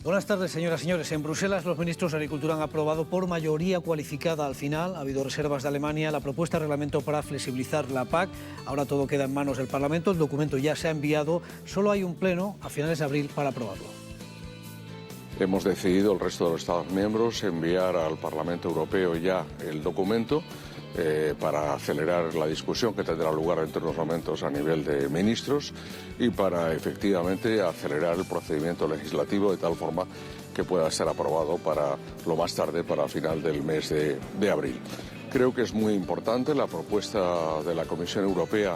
Buenas tardes, señoras y señores. En Bruselas, los ministros de Agricultura han aprobado por mayoría cualificada al final. Ha habido reservas de Alemania, la propuesta de reglamento para flexibilizar la PAC. Ahora todo queda en manos del Parlamento. El documento ya se ha enviado. Solo hay un pleno a finales de abril para aprobarlo. Hemos decidido, el resto de los Estados miembros, enviar al Parlamento Europeo ya el documento para acelerar la discusión que tendrá lugar entre unos momentos a nivel de ministros y para efectivamente acelerar el procedimiento legislativo de tal forma que pueda ser aprobado para lo más tarde, para final del mes de abril. Creo que es muy importante la propuesta de la Comisión Europea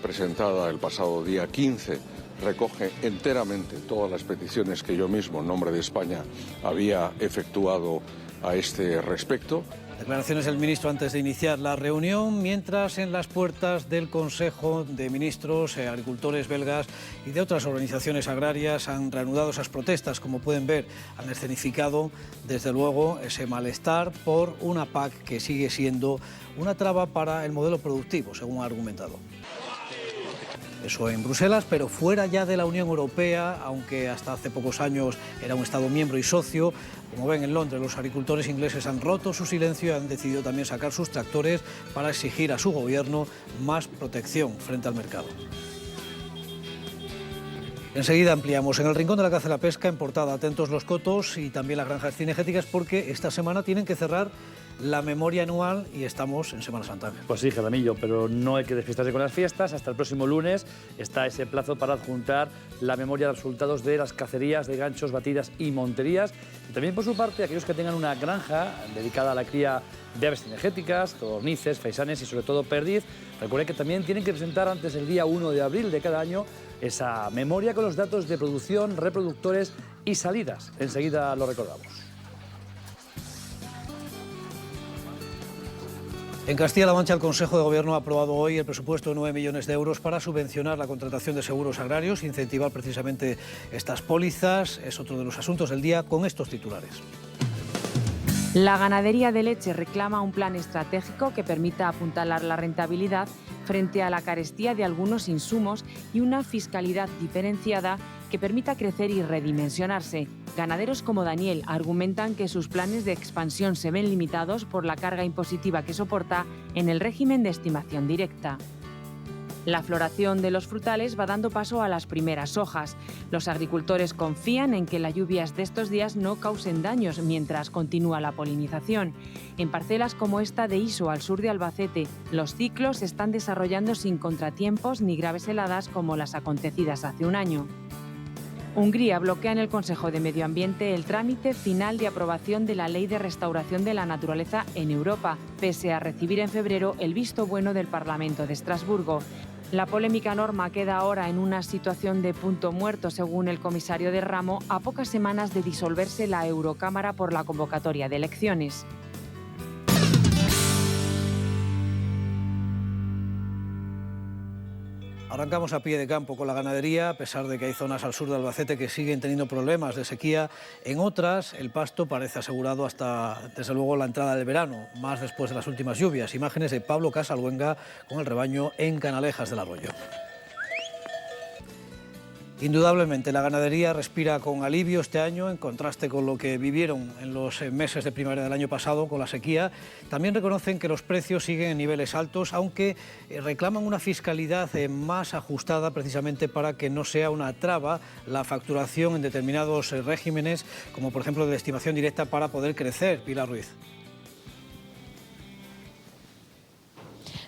presentada el pasado día 15, recoge enteramente todas las peticiones que yo mismo, en nombre de España, había efectuado a este respecto. Declaraciones del ministro antes de iniciar la reunión, mientras en las puertas del Consejo de Ministros, agricultores belgas y de otras organizaciones agrarias han reanudado esas protestas. Como pueden ver, han escenificado desde luego ese malestar por una PAC que sigue siendo una traba para el modelo productivo, según ha argumentado. Eso en Bruselas, pero fuera ya de la Unión Europea, aunque hasta hace pocos años era un Estado miembro y socio. Como ven, en Londres los agricultores ingleses han roto su silencio y han decidido también sacar sus tractores para exigir a su gobierno más protección frente al mercado. Enseguida ampliamos. En el rincón de la caza y la pesca, en portada, atentos los cotos y también las granjas cinegéticas, porque esta semana tienen que cerrar la memoria anual y estamos en Semana Santa. Pues sí, Jaramillo, pero no hay que despistarse con las fiestas. Hasta el próximo lunes está ese plazo para adjuntar la memoria de resultados de las cacerías de ganchos, batidas y monterías. Y también, por su parte, aquellos que tengan una granja dedicada a la cría de aves cinegéticas, codornices, faisanes y sobre todo perdiz, recuerden que también tienen que presentar antes del día 1 de abril de cada año esa memoria con los datos de producción, reproductores y salidas. Enseguida lo recordamos. En Castilla-La Mancha, el Consejo de Gobierno ha aprobado hoy el presupuesto de 9 millones de euros para subvencionar la contratación de seguros agrarios, incentivar precisamente estas pólizas. Es otro de los asuntos del día con estos titulares. La ganadería de leche reclama un plan estratégico que permita apuntalar la rentabilidad frente a la carestía de algunos insumos y una fiscalidad diferenciada que permita crecer y redimensionarse. Ganaderos como Daniel argumentan que sus planes de expansión se ven limitados por la carga impositiva que soporta en el régimen de estimación directa. La floración de los frutales va dando paso a las primeras hojas. Los agricultores confían en que las lluvias de estos días no causen daños mientras continúa la polinización. En parcelas como esta de Iso, al sur de Albacete, los ciclos se están desarrollando sin contratiempos ni graves heladas como las acontecidas hace un año. Hungría bloquea en el Consejo de Medio Ambiente el trámite final de aprobación de la Ley de Restauración de la Naturaleza en Europa, pese a recibir en febrero el visto bueno del Parlamento de Estrasburgo. La polémica norma queda ahora en una situación de punto muerto, según el comisario de ramo, a pocas semanas de disolverse la Eurocámara por la convocatoria de elecciones. Arrancamos a pie de campo con la ganadería, a pesar de que hay zonas al sur de Albacete que siguen teniendo problemas de sequía. En otras, el pasto parece asegurado hasta, desde luego, la entrada del verano, más después de las últimas lluvias. Imágenes de Pablo Casaluenga con el rebaño en Canalejas del Arroyo. Indudablemente, la ganadería respira con alivio este año, en contraste con lo que vivieron en los meses de primavera del año pasado con la sequía. También reconocen que los precios siguen en niveles altos, aunque reclaman una fiscalidad más ajustada precisamente para que no sea una traba la facturación en determinados regímenes, como por ejemplo de estimación directa, para poder crecer. Pilar Ruiz.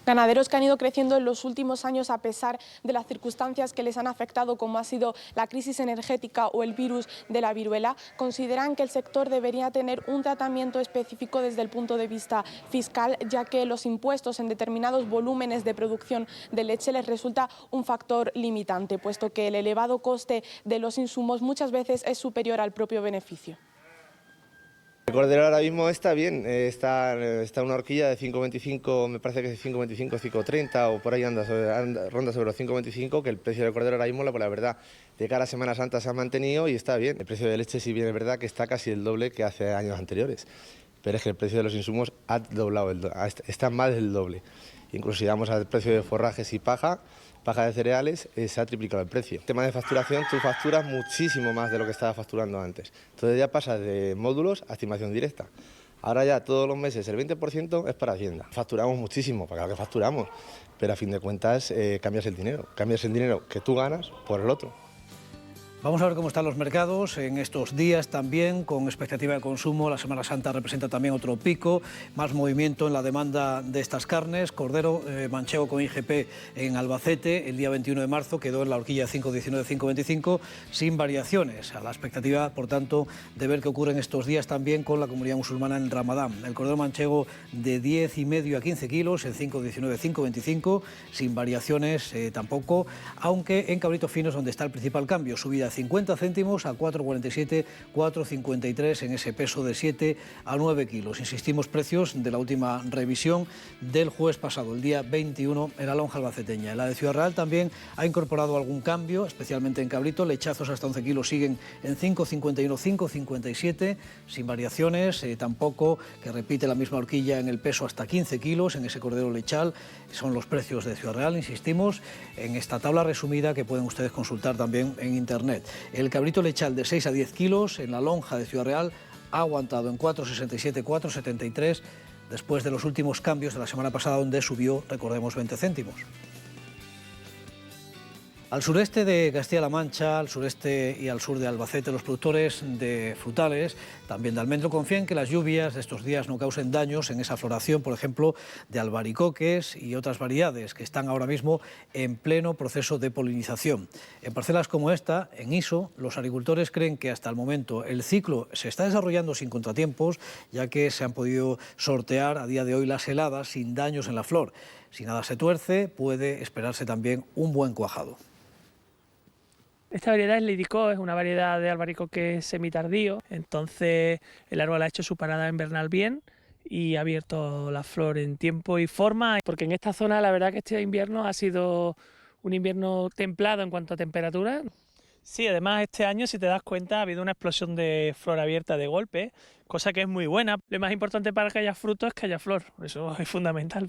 Ganaderos que han ido creciendo en los últimos años a pesar de las circunstancias que les han afectado, como ha sido la crisis energética o el virus de la viruela, consideran que el sector debería tener un tratamiento específico desde el punto de vista fiscal, ya que los impuestos en determinados volúmenes de producción de leche les resulta un factor limitante, puesto que el elevado coste de los insumos muchas veces es superior al propio beneficio. El cordero ahora mismo está bien, está una horquilla de 5,25, me parece que es 5,25, 5,30 o por ahí ronda sobre los 5,25, que el precio del cordero ahora mismo, la verdad, de cara a Semana Santa se ha mantenido y está bien. El precio de leche, si bien es verdad que está casi el doble que hace años anteriores, pero es que el precio de los insumos ha doblado, está más del doble. Incluso si vamos al precio de forrajes y paja, paja de cereales, se ha triplicado el precio. El tema de facturación, tú facturas muchísimo más de lo que estabas facturando antes. Entonces ya pasas de módulos a estimación directa. Ahora ya todos los meses el 20% es para Hacienda. Facturamos muchísimo, para lo que facturamos, pero a fin de cuentas cambias el dinero que tú ganas por el otro. Vamos a ver cómo están los mercados en estos días también, con expectativa de consumo. La Semana Santa representa también otro pico, más movimiento en la demanda de estas carnes. Cordero manchego con IGP en Albacete el día 21 de marzo quedó en la horquilla 5,19-5,25 sin variaciones. A la expectativa, por tanto, de ver qué ocurre en estos días también con la comunidad musulmana en Ramadán. El cordero manchego de 10,5 a 15 kilos en 5,19-5,25 sin variaciones tampoco, aunque en cabritos finos donde está el principal cambio, subida 50 céntimos a 4,47, 4,53 en ese peso de 7 a 9 kilos. Insistimos, precios de la última revisión del jueves pasado, el día 21, en la lonja albaceteña. La de Ciudad Real también ha incorporado algún cambio, especialmente en cabrito. Lechazos hasta 11 kilos siguen en 5,51, 5,57, sin variaciones. Tampoco, que repite la misma horquilla en el peso hasta 15 kilos, en ese cordero lechal. Son los precios de Ciudad Real, insistimos, en esta tabla resumida que pueden ustedes consultar también en internet. El cabrito lechal de 6 a 10 kilos en la lonja de Ciudad Real ha aguantado en 4,67, 4,73 después de los últimos cambios de la semana pasada donde subió, recordemos, 20 céntimos. Al sureste de Castilla-La Mancha, al sureste y al sur de Albacete, los productores de frutales, también de almendro, confían que las lluvias de estos días no causen daños en esa floración, por ejemplo, de albaricoques y otras variedades que están ahora mismo en pleno proceso de polinización. En parcelas como esta, en Iso, los agricultores creen que hasta el momento el ciclo se está desarrollando sin contratiempos, ya que se han podido sortear a día de hoy las heladas sin daños en la flor. Si nada se tuerce, puede esperarse también un buen cuajado. Esta variedad es Lidico, es una variedad de albaricoque semitardío, entonces el árbol ha hecho su parada invernal bien y ha abierto la flor en tiempo y forma, porque en esta zona la verdad que este invierno ha sido un invierno templado en cuanto a temperatura. Sí, además este año, si te das cuenta, ha habido una explosión de flor abierta de golpe, cosa que es muy buena. Lo más importante para que haya fruto es que haya flor, eso es fundamental.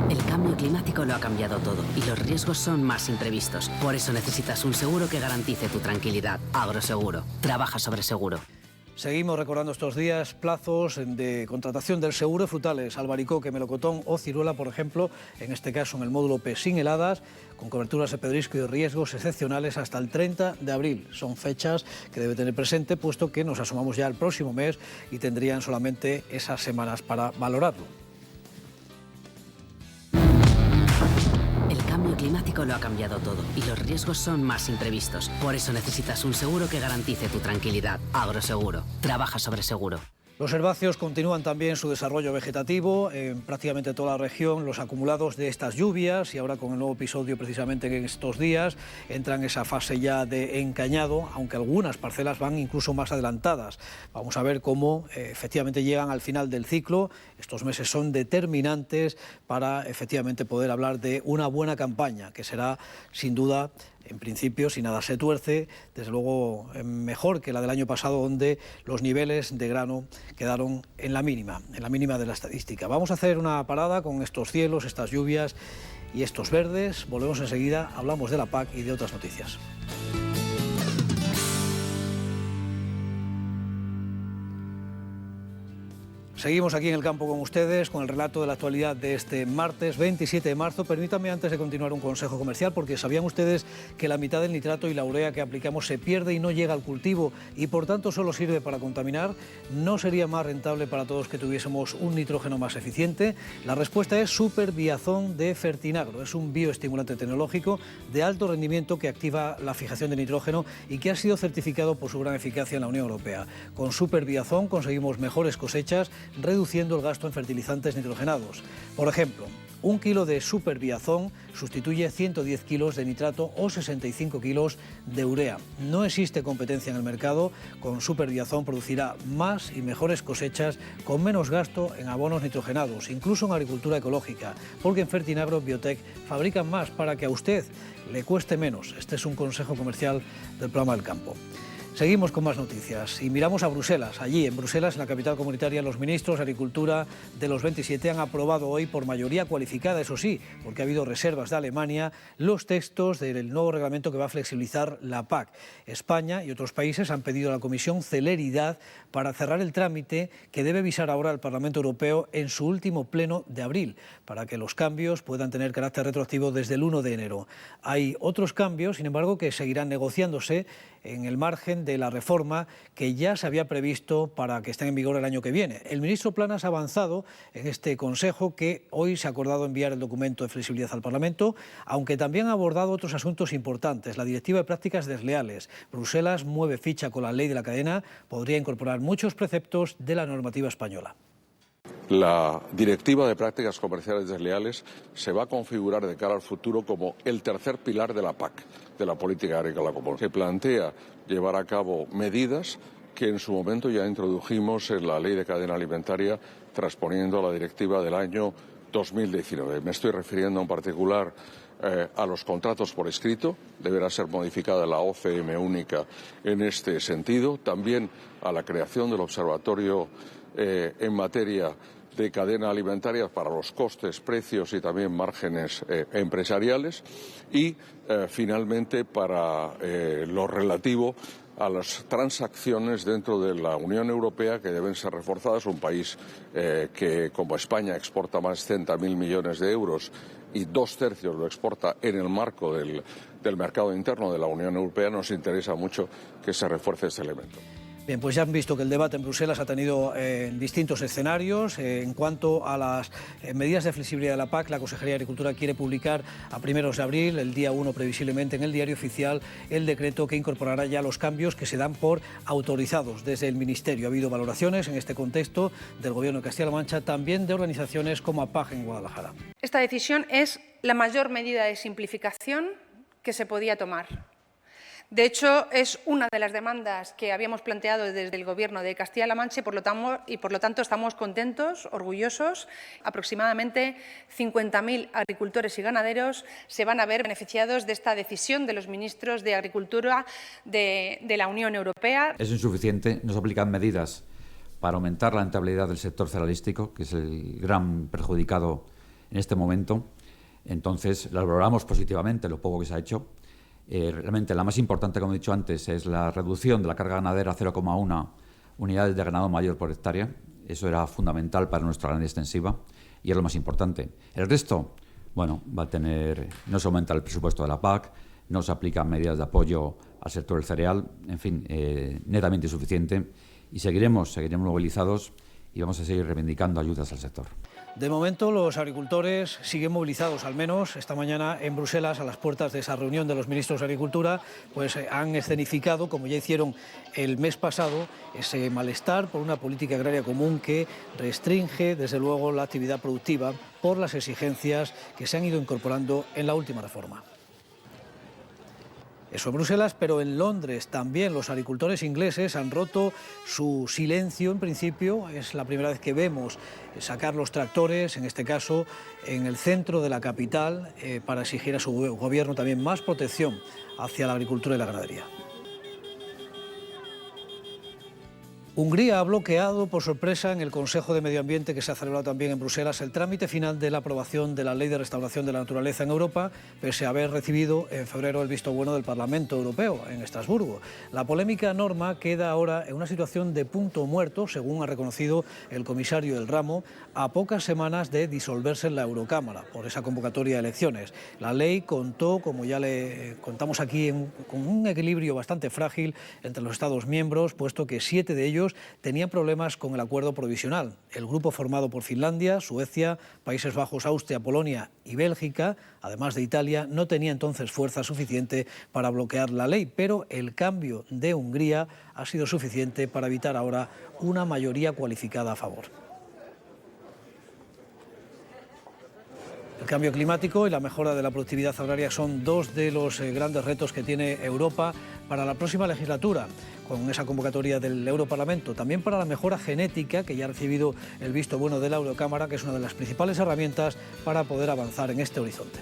El cambio climático lo ha cambiado todo y los riesgos son más imprevistos. Por eso necesitas un seguro que garantice tu tranquilidad. Agroseguro. Trabaja sobre seguro. Seguimos recordando estos días plazos de contratación del seguro de frutales, albaricoque, melocotón o ciruela, por ejemplo, en este caso en el módulo P sin heladas, con coberturas de pedrisco y riesgos excepcionales hasta el 30 de abril. Son fechas que debe tener presente, puesto que nos asomamos ya al próximo mes y tendrían solamente esas semanas para valorarlo. El cambio climático lo ha cambiado todo y los riesgos son más imprevistos. Por eso necesitas un seguro que garantice tu tranquilidad. Agroseguro. Trabaja sobre seguro. Los herbáceos continúan también su desarrollo vegetativo en prácticamente toda la región. Los acumulados de estas lluvias y ahora con el nuevo episodio precisamente en estos días entran en esa fase ya de encañado, aunque algunas parcelas van incluso más adelantadas. Vamos a ver cómo efectivamente llegan al final del ciclo. Estos meses son determinantes para efectivamente poder hablar de una buena campaña, que será sin duda, en principio, si nada se tuerce, desde luego mejor que la del año pasado, donde los niveles de grano quedaron en la mínima de la estadística. Vamos a hacer una parada con estos cielos, estas lluvias y estos verdes. Volvemos enseguida, hablamos de la PAC y de otras noticias. Seguimos aquí en el campo con ustedes, con el relato de la actualidad de este martes 27 de marzo. Permítanme antes de continuar un consejo comercial, porque sabían ustedes que la mitad del nitrato y la urea que aplicamos se pierde y no llega al cultivo y por tanto solo sirve para contaminar. ¿No sería más rentable para todos que tuviésemos un nitrógeno más eficiente? La respuesta es Superbiazón de Fertinagro. Es un bioestimulante tecnológico de alto rendimiento que activa la fijación de nitrógeno y que ha sido certificado por su gran eficacia en la Unión Europea. Con Superbiazón conseguimos mejores cosechas, reduciendo el gasto en fertilizantes nitrogenados. Por ejemplo, 1 kilo de Superbiazón sustituye 110 kilos de nitrato o 65 kilos de urea. No existe competencia en el mercado. Con Superbiazón producirá más y mejores cosechas con menos gasto en abonos nitrogenados, incluso en agricultura ecológica, porque en Fertinagro Biotech fabrican más para que a usted le cueste menos. Este es un consejo comercial del programa del campo. Seguimos con más noticias y miramos a Bruselas. Allí, en Bruselas, en la capital comunitaria, los ministros de Agricultura de los 27 han aprobado hoy por mayoría cualificada, eso sí, porque ha habido reservas de Alemania, los textos del nuevo reglamento que va a flexibilizar la PAC. España y otros países han pedido a la Comisión celeridad para cerrar el trámite que debe visar ahora al Parlamento Europeo en su último pleno de abril, para que los cambios puedan tener carácter retroactivo desde el 1 de enero. Hay otros cambios, sin embargo, que seguirán negociándose en el margen de la reforma que ya se había previsto para que estén en vigor el año que viene. El ministro Planas ha avanzado en este Consejo que hoy se ha acordado enviar el documento de flexibilidad al Parlamento, aunque también ha abordado otros asuntos importantes. La Directiva de Prácticas Desleales. Bruselas mueve ficha con la ley de la cadena, podría incorporar muchos preceptos de la normativa española. La Directiva de Prácticas Comerciales Desleales se va a configurar de cara al futuro como el tercer pilar de la PAC, de la Política Agrícola Común. Se plantea llevar a cabo medidas que en su momento ya introdujimos en la Ley de Cadena Alimentaria, transponiendo la Directiva del año 2019. Me estoy refiriendo en particular a los contratos por escrito, deberá ser modificada la OCM única en este sentido, también a la creación del Observatorio en materia de cadena alimentaria para los costes, precios y también márgenes empresariales y finalmente para lo relativo a las transacciones dentro de la Unión Europea que deben ser reforzadas. Un país que, como España, exporta más de 60.000 millones de euros y 2/3 lo exporta en el marco del mercado interno de la Unión Europea, nos interesa mucho que se refuerce este elemento. Bien, pues ya han visto que el debate en Bruselas ha tenido distintos escenarios. En cuanto a las medidas de flexibilidad de la PAC, la Consejería de Agricultura quiere publicar a primeros de abril, el día 1 previsiblemente, en el Diario Oficial, el decreto que incorporará ya los cambios que se dan por autorizados desde el Ministerio. Ha habido valoraciones en este contexto del Gobierno de Castilla-La Mancha, también de organizaciones como APAG en Guadalajara. Esta decisión es la mayor medida de simplificación que se podía tomar. De hecho, es una de las demandas que habíamos planteado desde el Gobierno de Castilla-La Mancha y por lo tanto estamos contentos, orgullosos. Aproximadamente 50.000 agricultores y ganaderos se van a ver beneficiados de esta decisión de los ministros de Agricultura de la Unión Europea. Es insuficiente, no se aplican medidas para aumentar la rentabilidad del sector cerealístico, que es el gran perjudicado en este momento. Entonces, las valoramos positivamente, lo poco que se ha hecho. Realmente la más importante, como he dicho antes, es la reducción de la carga ganadera a 0,1 unidades de ganado mayor por hectárea. Eso era fundamental para nuestra ganadería extensiva y es lo más importante. El resto, bueno, va a tener, no se aumenta el presupuesto de la PAC, no se aplican medidas de apoyo al sector del cereal, en fin, netamente insuficiente, y seguiremos movilizados y vamos a seguir reivindicando ayudas al sector. De momento, los agricultores siguen movilizados, al menos esta mañana en Bruselas, a las puertas de esa reunión de los ministros de Agricultura, pues han escenificado, como ya hicieron el mes pasado, ese malestar por una política agraria común que restringe, desde luego, la actividad productiva por las exigencias que se han ido incorporando en la última reforma. Eso en Bruselas, pero en Londres también los agricultores ingleses han roto su silencio. En principio es la primera vez que vemos sacar los tractores, en este caso en el centro de la capital, para exigir a su gobierno también más protección hacia la agricultura y la ganadería. Hungría ha bloqueado por sorpresa en el Consejo de Medio Ambiente que se ha celebrado también en Bruselas el trámite final de la aprobación de la Ley de Restauración de la Naturaleza en Europa, pese a haber recibido en febrero el visto bueno del Parlamento Europeo en Estrasburgo. La polémica norma queda ahora en una situación de punto muerto, según ha reconocido el comisario del ramo, a pocas semanas de disolverse en la Eurocámara por esa convocatoria de elecciones. La ley contó, como ya le contamos aquí, con un equilibrio bastante frágil entre los Estados miembros, puesto que 7 de ellos tenían problemas con el acuerdo provisional. El grupo formado por Finlandia, Suecia, Países Bajos, Austria, Polonia y Bélgica, además de Italia, no tenía entonces fuerza suficiente para bloquear la ley, pero el cambio de Hungría ha sido suficiente para evitar ahora una mayoría cualificada a favor. El cambio climático y la mejora de la productividad agraria son dos de los grandes retos que tiene Europa para la próxima legislatura, con esa convocatoria del Europarlamento. También para la mejora genética, que ya ha recibido el visto bueno de la Eurocámara, que es una de las principales herramientas para poder avanzar en este horizonte.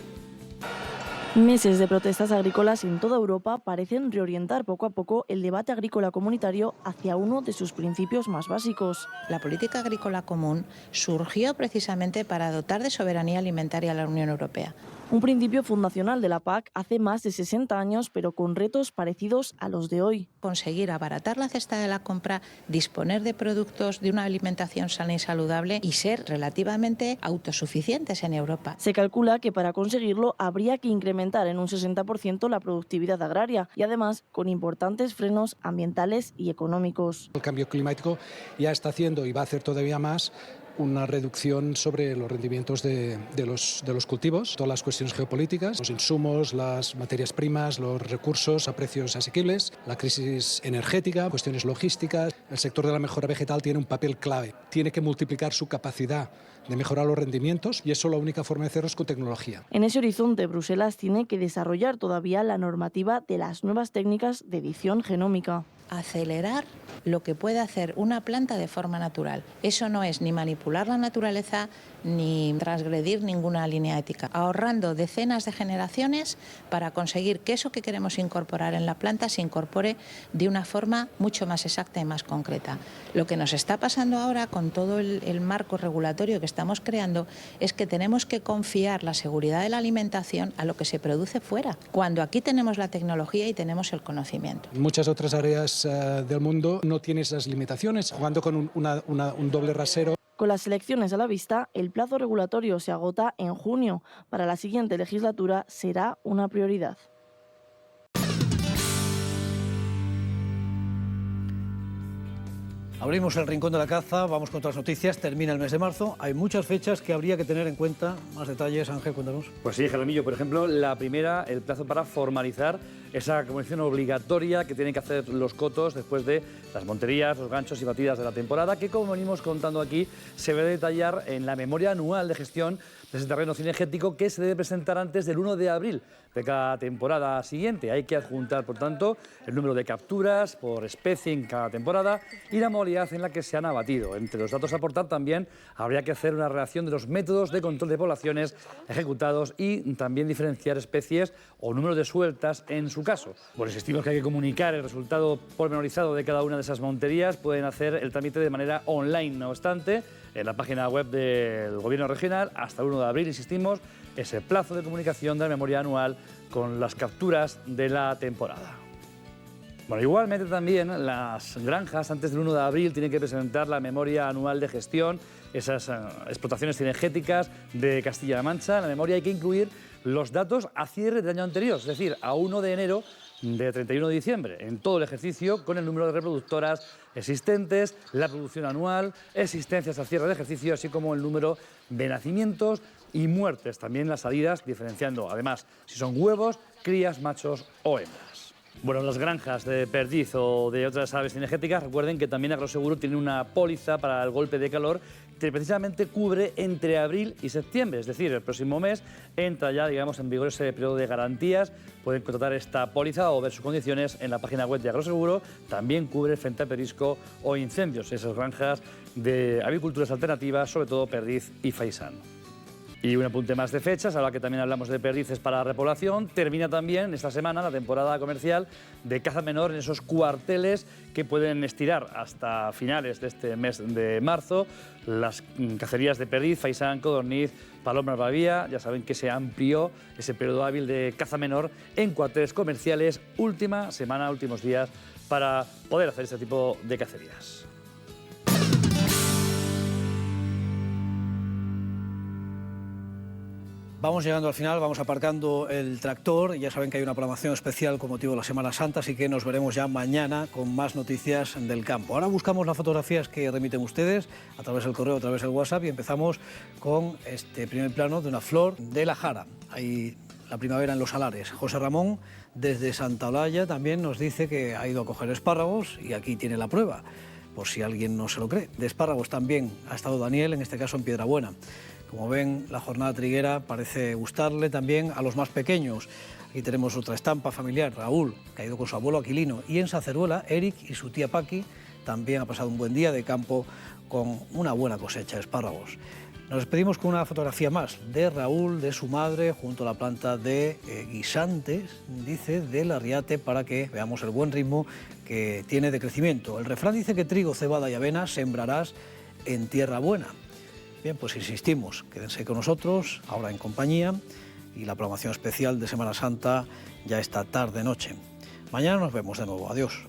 Meses de protestas agrícolas en toda Europa parecen reorientar poco a poco el debate agrícola comunitario hacia uno de sus principios más básicos. La política agrícola común surgió precisamente para dotar de soberanía alimentaria a la Unión Europea. Un principio fundacional de la PAC hace más de 60 años, pero con retos parecidos a los de hoy. Conseguir abaratar la cesta de la compra, disponer de productos de una alimentación sana y saludable y ser relativamente autosuficientes en Europa. Se calcula que para conseguirlo habría que incrementar en un 60% la productividad agraria y además con importantes frenos ambientales y económicos. El cambio climático ya está haciendo y va a hacer todavía más una reducción sobre los rendimientos de los cultivos, todas las cuestiones geopolíticas, los insumos, las materias primas, los recursos a precios asequibles, la crisis energética, cuestiones logísticas. El sector de la mejora vegetal tiene un papel clave. Tiene que multiplicar su capacidad de mejorar los rendimientos y eso la única forma de hacerlo es con tecnología. En ese horizonte, Bruselas tiene que desarrollar todavía la normativa de las nuevas técnicas de edición genómica. Acelerar lo que puede hacer una planta de forma natural. Eso no es ni manipular la naturaleza ni transgredir ninguna línea ética, ahorrando decenas de generaciones para conseguir que eso que queremos incorporar en la planta se incorpore de una forma mucho más exacta y más concreta. Lo que nos está pasando ahora con todo el marco regulatorio que estamos creando es que tenemos que confiar la seguridad de la alimentación a lo que se produce fuera, cuando aquí tenemos la tecnología y tenemos el conocimiento. En muchas otras áreas del mundo no tiene esas limitaciones, jugando con un doble rasero. Con las elecciones a la vista, el plazo regulatorio se agota en junio. Para la siguiente legislatura será una prioridad. Abrimos el rincón de la caza, vamos con otras noticias, termina el mes de marzo, hay muchas fechas que habría que tener en cuenta. Más detalles, Ángel, cuéntanos. Pues sí, Jaramillo, por ejemplo, la primera, el plazo para formalizar esa comunicación obligatoria que tienen que hacer los cotos después de las monterías, los ganchos y batidas de la temporada, que como venimos contando aquí, se va a detallar en la memoria anual de gestión de ese terreno cinegético que se debe presentar antes del 1 de abril de cada temporada siguiente. Hay que adjuntar, por tanto, el número de capturas por especie en cada temporada y la modalidad en la que se han abatido. Entre los datos a aportar también habría que hacer una relación de los métodos de control de poblaciones ejecutados y también diferenciar especies o número de sueltas en su caso. Bueno, insistimos que hay que comunicar el resultado pormenorizado de cada una de esas monterías. Pueden hacer el trámite de manera online, no obstante, en la página web del Gobierno regional hasta el 1 de abril, insistimos, es el plazo de comunicación de la memoria anual con las capturas de la temporada. Bueno, igualmente también las granjas antes del 1 de abril tienen que presentar la memoria anual de gestión, esas explotaciones cinegéticas de Castilla-La Mancha. En la memoria hay que incluir los datos a cierre del año anterior, es decir, a 1 de enero de 31 de diciembre, en todo el ejercicio, con el número de reproductoras existentes, la producción anual, existencias al cierre de ejercicio, así como el número de nacimientos y muertes, también las salidas, diferenciando además si son huevos, crías, machos o hembras. Bueno, las granjas de perdiz o de otras aves cinegéticas, recuerden que también Agroseguro tiene una póliza para el golpe de calor que precisamente cubre entre abril y septiembre, es decir, el próximo mes entra ya, digamos, en vigor ese periodo de garantías. Pueden contratar esta póliza o ver sus condiciones en la página web de Agroseguro. También cubre frente a perisco o incendios, esas granjas de aviculturas alternativas, sobre todo perdiz y faisán. Y un apunte más de fechas, ahora que también hablamos de perdices para la repoblación, termina también esta semana la temporada comercial de caza menor en esos cuarteles que pueden estirar hasta finales de este mes de marzo. Las cacerías de perdiz, faisán, codorniz, paloma bravía, ya saben que se amplió ese periodo hábil de caza menor en cuarteles comerciales, última semana, últimos días, para poder hacer este tipo de cacerías. Vamos llegando al final, vamos aparcando el tractor. Ya saben que hay una programación especial con motivo de la Semana Santa, así que nos veremos ya mañana con más noticias del campo. Ahora buscamos las fotografías que remiten ustedes a través del correo, a través del WhatsApp, y empezamos con este primer plano de una flor de la jara. Ahí la primavera en los salares. José Ramón, desde Santa Olalla, también nos dice que ha ido a coger espárragos y aquí tiene la prueba, por si alguien no se lo cree. De espárragos también ha estado Daniel, en este caso en Piedrabuena. Como ven, la jornada triguera parece gustarle también a los más pequeños. Aquí tenemos otra estampa familiar, Raúl, que ha ido con su abuelo Aquilino. Y en Saceruela, Eric y su tía Paqui también ha pasado un buen día de campo con una buena cosecha de espárragos. Nos despedimos con una fotografía más de Raúl, de su madre, junto a la planta de guisantes, dice, de Larriate, para que veamos el buen ritmo que tiene de crecimiento. El refrán dice que trigo, cebada y avena sembrarás en tierra buena. Bien, pues insistimos, quédense con nosotros, ahora en compañía, y la programación especial de Semana Santa ya esta tarde-noche. Mañana nos vemos de nuevo. Adiós.